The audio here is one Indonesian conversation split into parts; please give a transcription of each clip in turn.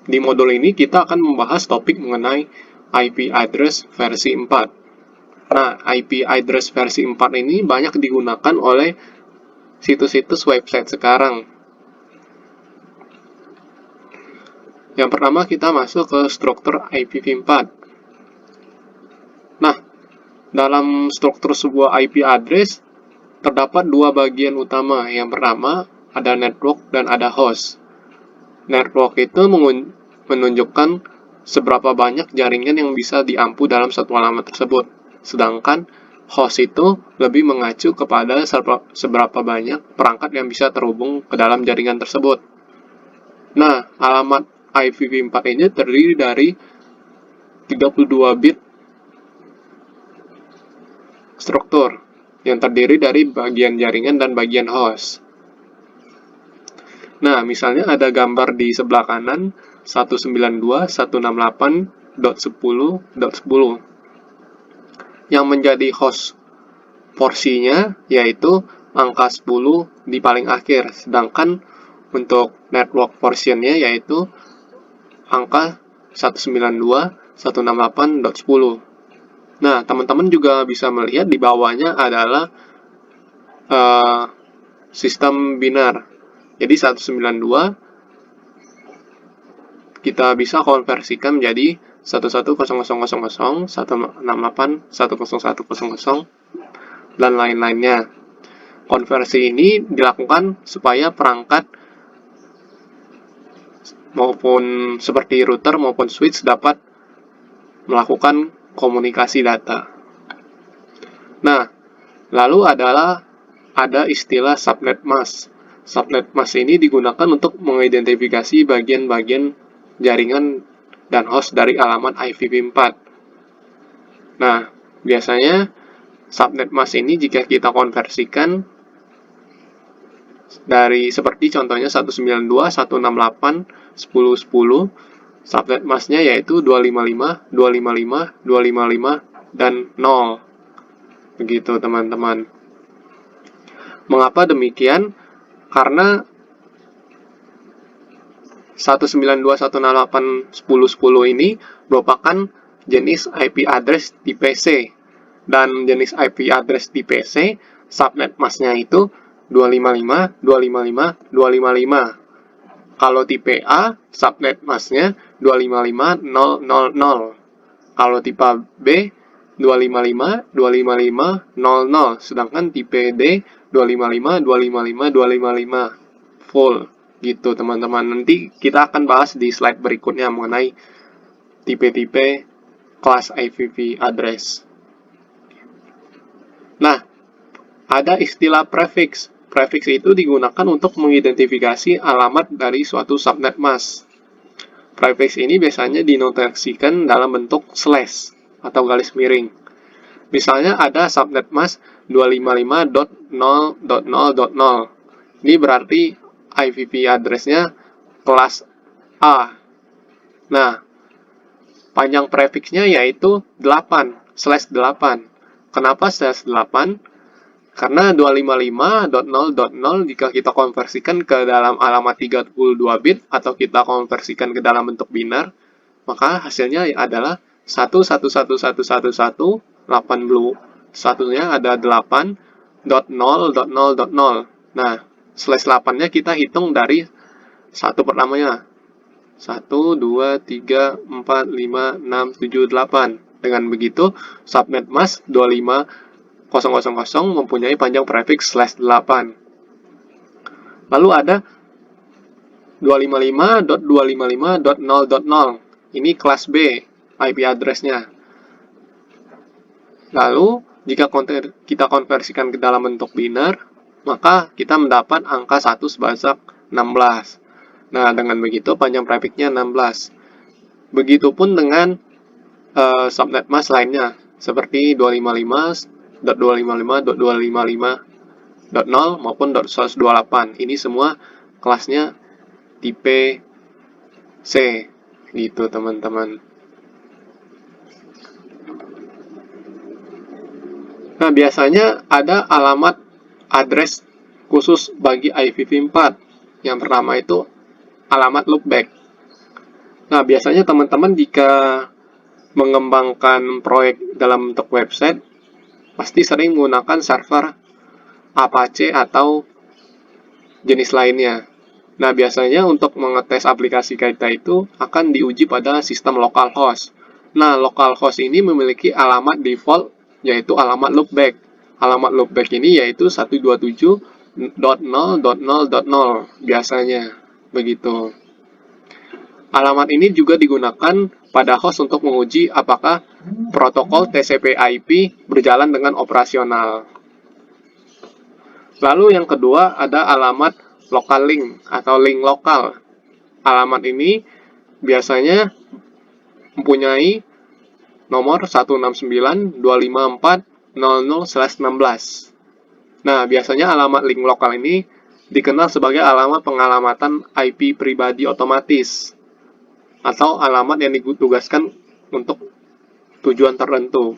Di modul ini kita akan membahas topik mengenai IP address versi 4. Nah, IP address versi 4 ini banyak digunakan oleh situs-situs website sekarang. Yang pertama kita masuk ke struktur IPv4. Nah, dalam struktur sebuah IP address terdapat dua bagian utama. Yang pertama ada network dan ada host. Network itu menunjukkan seberapa banyak jaringan yang bisa diampu dalam satu alamat tersebut. Sedangkan host itu lebih mengacu kepada seberapa banyak perangkat yang bisa terhubung ke dalam jaringan tersebut. Nah, alamat IPv4 ini terdiri dari 32 bit struktur yang terdiri dari bagian jaringan dan bagian host. Nah, misalnya ada gambar di sebelah kanan 192.168.10.10 yang menjadi host porsinya yaitu angka 10 di paling akhir, sedangkan untuk network portionnya yaitu angka 192.168.10. Nah, teman-teman juga bisa melihat di bawahnya adalah sistem binar. Jadi 192 kita bisa konversikan menjadi 110000, 168.101.0.0 dan lain-lainnya. Konversi ini dilakukan supaya perangkat maupun seperti router maupun switch dapat melakukan komunikasi data. Nah, lalu ada istilah subnet mask. Subnet mask ini digunakan untuk mengidentifikasi bagian-bagian jaringan dan host dari alamat IPv4. Nah, biasanya subnet mask ini jika kita konversikan dari seperti contohnya 192.168.10.10, subnet masknya yaitu 255, 255, 255, dan 0. Begitu teman-teman. Mengapa demikian? Karena 192.168.10.10 ini merupakan jenis IP address tipe C. Dan jenis IP address tipe C, subnet masknya itu 255, 255, 255. Kalau tipe A, subnet masknya 255.000. Kalau tipe B, 255, 255, 00. Sedangkan tipe D, 255, 255, 255. Full. Gitu teman-teman. Nanti kita akan bahas di slide berikutnya mengenai tipe-tipe kelas IPv address. Nah, ada istilah prefix. Prefix itu digunakan untuk mengidentifikasi alamat dari suatu subnet mask. Prefix ini biasanya dinotasikan dalam bentuk slash atau garis miring. Misalnya ada subnet mask 255.0.0.0. Ini berarti IPv address-nya kelas A. Nah, panjang prefixnya yaitu 8/8. Kenapa /8? Karena 255.0.0 jika kita konversikan ke dalam alamat 32 bit atau kita konversikan ke dalam bentuk binar, maka hasilnya adalah 1111180. Satunya ada 8.0.0.0. Nah, /8-nya kita hitung dari satu pertamanya. 1, 2, 3, 4, 5, 6, 7, 8. Dengan begitu, subnet mask 25000 mempunyai panjang prefix /8. Lalu ada 255.255.0.0. Ini kelas B IP address-nya. Lalu, jika kita konversikan ke dalam bentuk binar, maka kita mendapat angka 1 sebanyak 16. Nah, dengan begitu panjang prefixnya 16. Begitupun dengan subnet mask lainnya, seperti 255.255.255.0 maupun .128. Ini semua kelasnya tipe C, gitu teman-teman. Nah, biasanya ada alamat address khusus bagi IPv4. Yang pertama itu alamat loopback. Nah, biasanya teman-teman jika mengembangkan proyek dalam bentuk website, pasti sering menggunakan server Apache atau jenis lainnya. Nah, biasanya untuk mengetes aplikasi kita itu akan diuji pada sistem localhost. Nah, localhost ini memiliki alamat default, yaitu alamat loopback. Alamat loopback ini yaitu 127.0.0.0 biasanya, begitu. Alamat ini juga digunakan pada host untuk menguji apakah protokol TCP/IP berjalan dengan operasional. Lalu yang kedua ada alamat local link atau link lokal. Alamat ini biasanya mempunyai nomor 169.254.00/16. Nah, biasanya alamat link lokal ini dikenal sebagai alamat pengalamatan IP pribadi otomatis atau alamat yang ditugaskan untuk tujuan tertentu.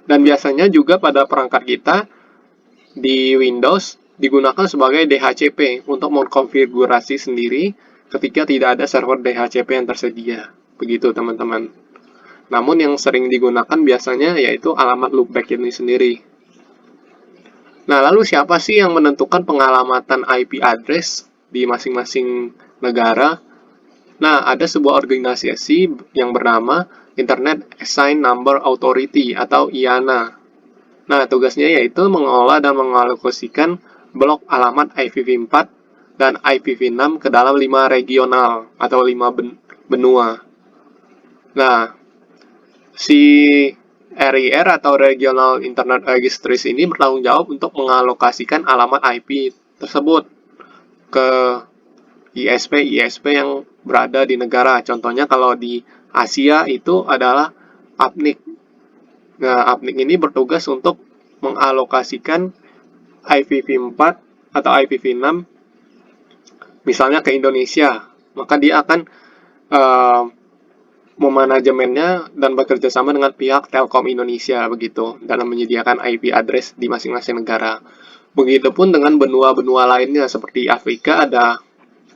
Dan biasanya juga pada perangkat kita di Windows digunakan sebagai DHCP untuk mengkonfigurasi sendiri ketika tidak ada server DHCP yang tersedia. Begitu teman-teman. Namun yang sering digunakan biasanya yaitu alamat loopback ini sendiri. Nah, lalu siapa sih yang menentukan pengalamatan IP address di masing-masing negara? Nah, ada sebuah organisasi yang bernama Internet Assigned Number Authority atau IANA. Nah, tugasnya yaitu mengelola dan mengalokasikan blok alamat IPv4 dan IPv6 ke dalam 5 regional atau 5 benua. Nah, si RIR atau Regional Internet Registries ini bertanggung jawab untuk mengalokasikan alamat IP tersebut ke ISP yang berada di negara. Contohnya kalau di Asia itu adalah APNIC. Nah, APNIC ini bertugas untuk mengalokasikan IPv4 atau IPv6 misalnya ke Indonesia. Maka dia akan memanajemennya dan bekerja sama dengan pihak Telkom Indonesia begitu dalam menyediakan IP address di masing-masing negara. Begitupun dengan benua-benua lainnya seperti Afrika ada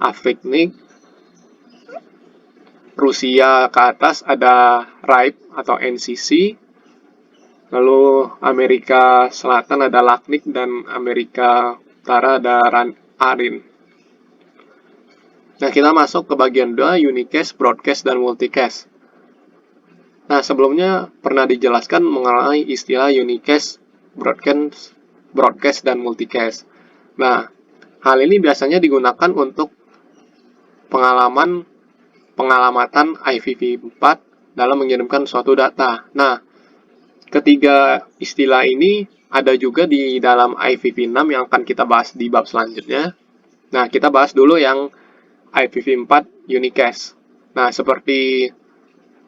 AFRICNIC, Rusia ke atas ada RIPE atau NCC, lalu Amerika Selatan ada LACNIC dan Amerika Utara ada ARIN. Nah, kita masuk ke bagian 2, unicast, broadcast, dan multicast. Nah, sebelumnya pernah dijelaskan mengenai istilah unicast, broadcast, dan multicast. Nah, hal ini biasanya digunakan untuk pengalamatan IPv4 dalam mengirimkan suatu data. Nah, ketiga istilah ini ada juga di dalam IPv6 yang akan kita bahas di bab selanjutnya. Nah, kita bahas dulu yang IPv4 unicast. Nah, seperti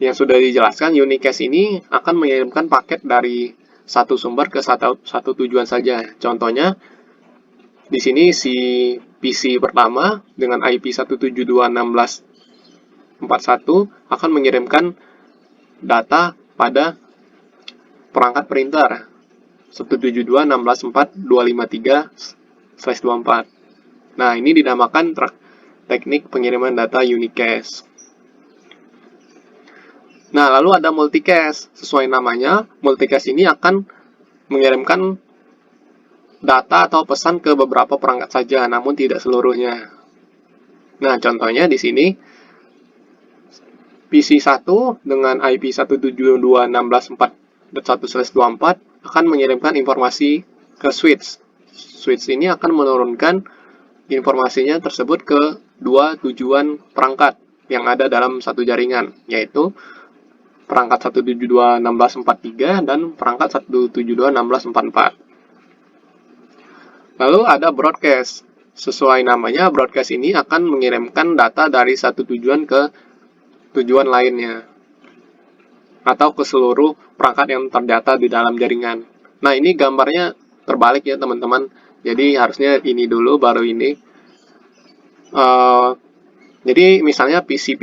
yang sudah dijelaskan, unicast ini akan mengirimkan paket dari satu sumber ke satu tujuan saja. Contohnya, di sini si PC pertama dengan IP 172.16.41 akan mengirimkan data pada perangkat printer 172.16.4.253/24. Nah, ini dinamakan teknik pengiriman data unicast. Nah, lalu ada multicast. Sesuai namanya, multicast ini akan mengirimkan data atau pesan ke beberapa perangkat saja, namun tidak seluruhnya. Nah, contohnya di sini PC1 dengan IP 172.16.4.1/24 akan mengirimkan informasi ke switch. Switch ini akan menurunkan informasinya tersebut ke dua tujuan perangkat yang ada dalam satu jaringan, yaitu perangkat 172.16.43 dan perangkat 172.16.44. Lalu ada broadcast. Sesuai namanya, broadcast ini akan mengirimkan data dari satu tujuan ke tujuan lainnya atau ke seluruh perangkat yang terdata di dalam jaringan. Nah, ini gambarnya terbalik ya teman-teman. Jadi harusnya ini dulu baru ini. Jadi misalnya PC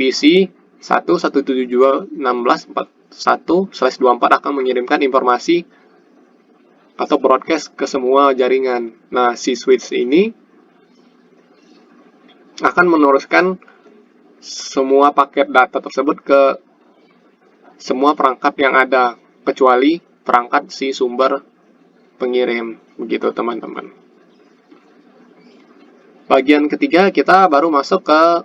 1.172.16.41/24 akan mengirimkan informasi atau broadcast ke semua jaringan. Nah, si switch ini akan meneruskan semua paket data tersebut ke semua perangkat yang ada, kecuali perangkat si sumber pengirim. Begitu teman-teman. Bagian ketiga kita baru masuk ke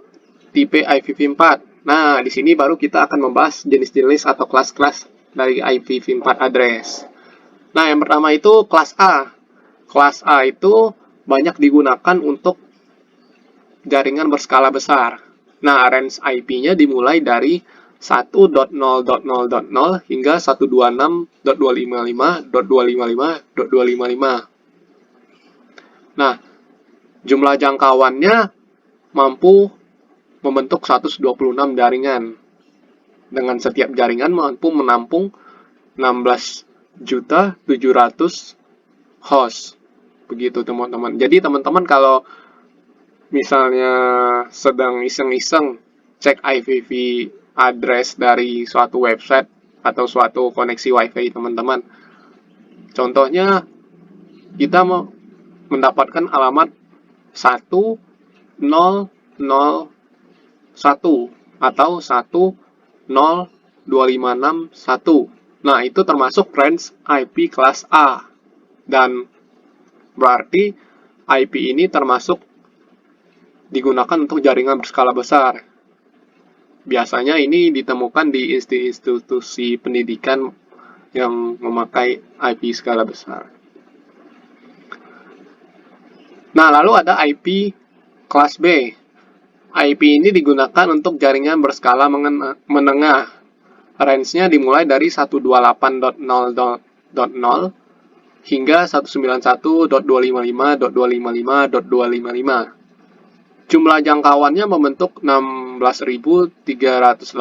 tipe IPv4. Nah, di sini baru kita akan membahas jenis-jenis atau kelas-kelas dari IPv4 address. Nah, yang pertama itu kelas A. Kelas A itu banyak digunakan untuk jaringan berskala besar. Nah, range IP-nya dimulai dari 1.0.0.0 hingga 126.255.255.255. Nah, jumlah jangkauannya mampu membentuk 126 jaringan. Dengan setiap jaringan mampu menampung 16.700.000 host. Begitu teman-teman. Jadi teman-teman kalau misalnya sedang iseng-iseng cek IPv address dari suatu website atau suatu koneksi WiFi teman-teman. Contohnya kita mau mendapatkan alamat 1001 atau 102561. Nah, itu termasuk range IP kelas A. Dan berarti IP ini termasuk digunakan untuk jaringan berskala besar. Biasanya ini ditemukan di institusi pendidikan yang memakai IP skala besar. Nah, lalu ada IP kelas B. IP ini digunakan untuk jaringan berskala menengah. Range-nya dimulai dari 128.0.0 hingga 191.255.255.255. Jumlah jangkauannya membentuk 16.384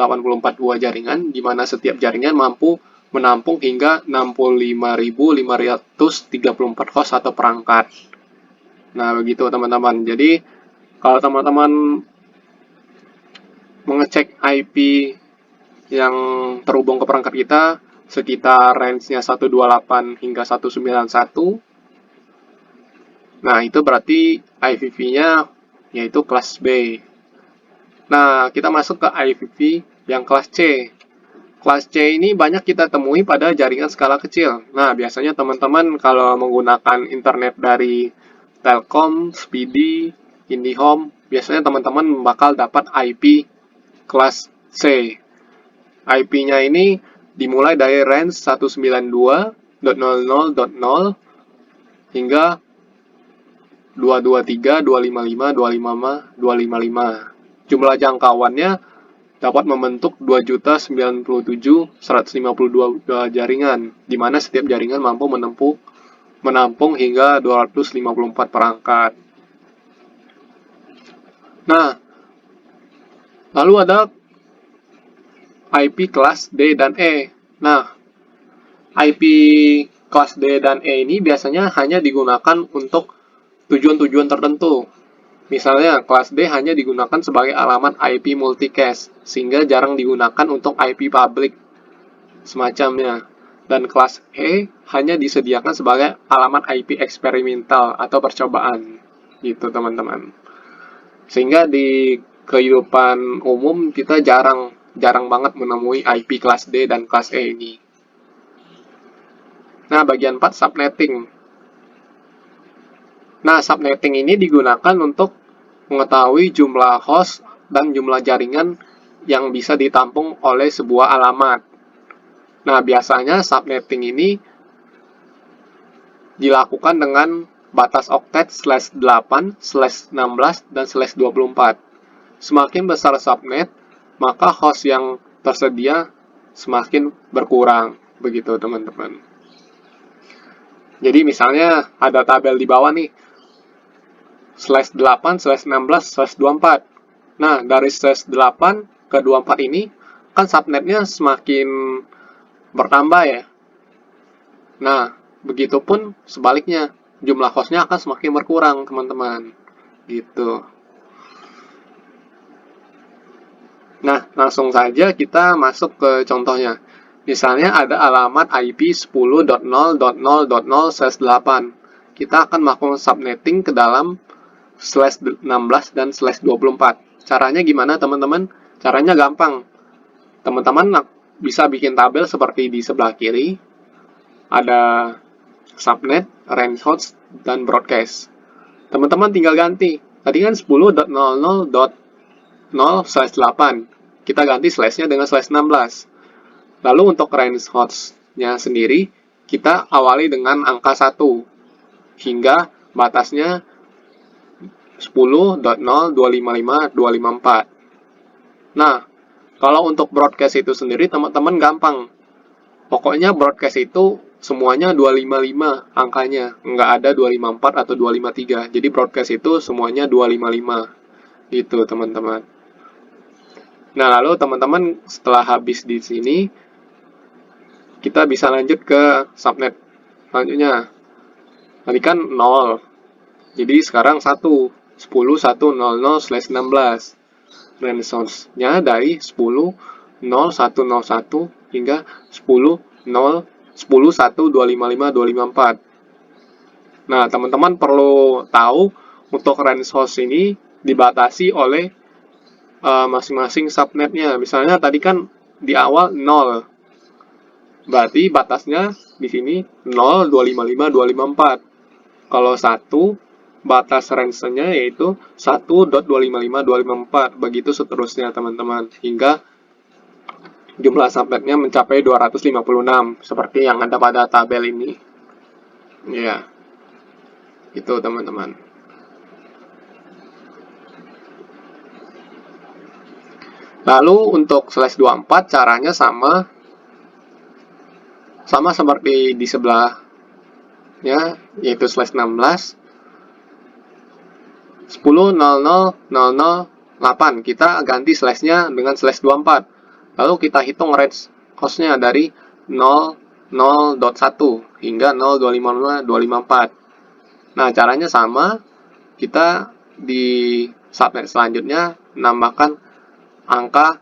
buah jaringan, di mana setiap jaringan mampu menampung hingga 65.534 host atau perangkat. Nah, begitu teman-teman. Jadi, kalau teman-teman mengecek IP yang terhubung ke perangkat kita, sekitar range-nya 128 hingga 191. Nah, itu berarti IPv-nya yaitu kelas B. Nah, kita masuk ke IPv yang kelas C. Kelas C ini banyak kita temui pada jaringan skala kecil. Nah, biasanya teman-teman kalau menggunakan internet dari Telkom, Speedy, IndiHome, biasanya teman-teman bakal dapat IP kelas C. IP-nya ini dimulai dari range 192.00.0 hingga 223.255.255. Jumlah jangkauannya dapat membentuk 2.097.152 jaringan, di mana setiap jaringan mampu menampung hingga 254 perangkat. Nah, lalu ada IP kelas D dan E. Nah, IP kelas D dan E ini biasanya hanya digunakan untuk tujuan-tujuan tertentu. Misalnya, kelas D hanya digunakan sebagai alamat IP multicast, sehingga jarang digunakan untuk IP public semacamnya. Dan kelas E hanya disediakan sebagai alamat IP eksperimental atau percobaan. Gitu, teman-teman. Sehingga di kehidupan umum kita jarang banget menemui IP kelas D dan kelas E ini. Nah, bagian 4 subnetting. Nah, subnetting ini digunakan untuk mengetahui jumlah host dan jumlah jaringan yang bisa ditampung oleh sebuah alamat. Nah, biasanya subnetting ini dilakukan dengan batas oktet /8, /16, dan /24. Semakin besar subnet, maka host yang tersedia semakin berkurang. Begitu, teman-teman. Jadi, misalnya ada tabel di bawah nih, /8, /16, /24. Nah, dari /8 ke 24 ini, kan subnetnya semakin bertambah ya. Nah, begitupun sebaliknya, jumlah hostnya akan semakin berkurang, teman-teman. Gitu. Nah, langsung saja kita masuk ke contohnya. Misalnya ada alamat IP 10.0.0.0/8. Kita akan melakukan subnetting ke dalam /16 dan /24. Caranya gimana teman-teman? Caranya gampang. Teman-teman bisa bikin tabel seperti di sebelah kiri. Ada subnet, range host, dan broadcast. Teman-teman tinggal ganti. Tadi kan 10.00.0/8. Kita ganti slashnya dengan /16. Lalu untuk range host-nya sendiri, kita awali dengan angka 1 hingga batasnya 10.0.255.254. Nah, kalau untuk broadcast itu sendiri teman-teman gampang. Pokoknya broadcast itu semuanya 255 angkanya, nggak ada 254 atau 253. Jadi broadcast itu semuanya 255. Gitu teman-teman. Nah, lalu teman-teman setelah habis di sini, kita bisa lanjut ke subnet selanjutnya. Tadi kan 0. Jadi sekarang 1. 10.100/16. Range-nya dari 10.0101 hingga 10.1255254. Nah, teman-teman perlu tahu untuk range host ini dibatasi oleh masing-masing subnetnya. Misalnya tadi kan di awal 0. Berarti batasnya di sini 0.255.254. Kalau 1, batas range-nya yaitu 1.255.254. Begitu seterusnya teman-teman. Hingga jumlah subnetnya mencapai 256. Seperti yang ada pada tabel ini. Ya. Itu teman-teman. Lalu untuk /24 caranya sama seperti di sebelahnya, yaitu /16. 10.00.008 kita ganti slashnya dengan /24. Lalu kita hitung range host-nya dari 0.1 hingga 0.255.254. Nah, caranya sama. Kita di subnet selanjutnya menambahkan angka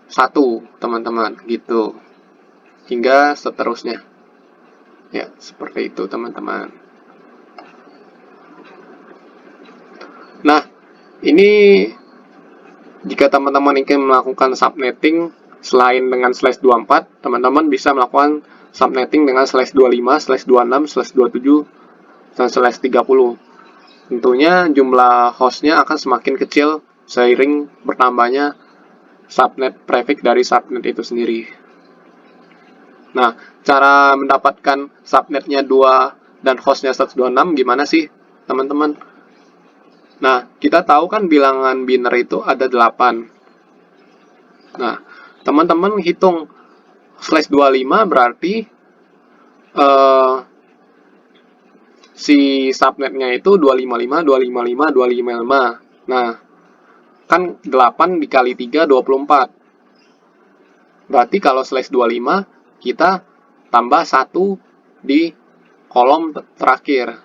1, teman-teman, gitu. Hingga seterusnya. Ya, seperti itu, teman-teman. Nah, ini jika teman-teman ingin melakukan subnetting selain dengan /24, teman-teman bisa melakukan subnetting dengan /25, /26, /27, dan /30. Tentunya jumlah hostnya akan semakin kecil seiring bertambahnya subnet prefix dari subnet itu sendiri. Nah, cara mendapatkan subnetnya 2 dan hostnya 126 gimana sih, teman-teman? Nah, kita tahu kan bilangan biner itu ada 8. Nah, teman-teman hitung /25 berarti si subnetnya itu 255, 255, 255. Nah, kan 8 dikali 3, 24. Berarti kalau /25, kita tambah 1 di kolom terakhir.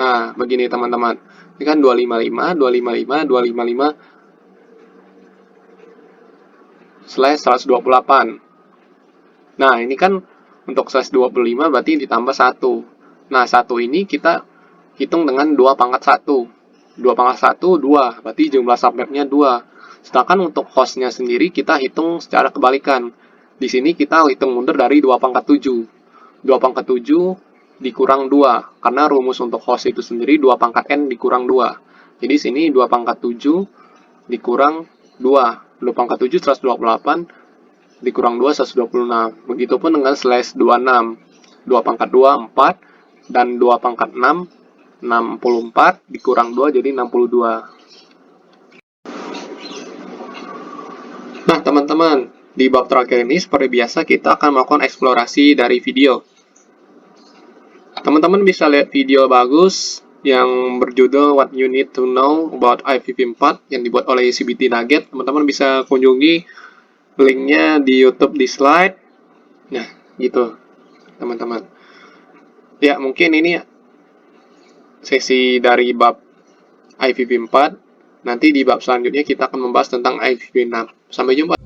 Nah, begini teman-teman. Ini kan 255, 255, 255, /128. Nah, ini kan untuk /25 berarti ditambah 1. Nah, 1 ini kita hitung dengan 2 pangkat 1. 2 pangkat 1, 2. Berarti jumlah subnetnya 2. Sedangkan untuk hostnya sendiri kita hitung secara kebalikan. Di sini kita hitung mundur dari 2 pangkat 7. 2 pangkat 7 dikurang 2. Karena rumus untuk host itu sendiri 2 pangkat n dikurang 2. Jadi sini 2 pangkat 7 dikurang 2. 2 pangkat 7, 128. Dikurang 2, 126. Begitupun dengan /26. 2 pangkat 2, 4. Dan 2 pangkat 6, 64. Dikurang 2, jadi 62. Nah, teman-teman, di bab terakhir ini, seperti biasa, kita akan melakukan eksplorasi dari video. Teman-teman bisa lihat video bagus yang berjudul What You Need to Know About IPv4 yang dibuat oleh CBT Nugget. Teman-teman bisa kunjungi linknya di YouTube di slide. Nah, gitu, teman-teman. Ya, mungkin ini sesi dari bab IPv4. Nanti di bab selanjutnya kita akan membahas tentang IPv6. Sampai jumpa.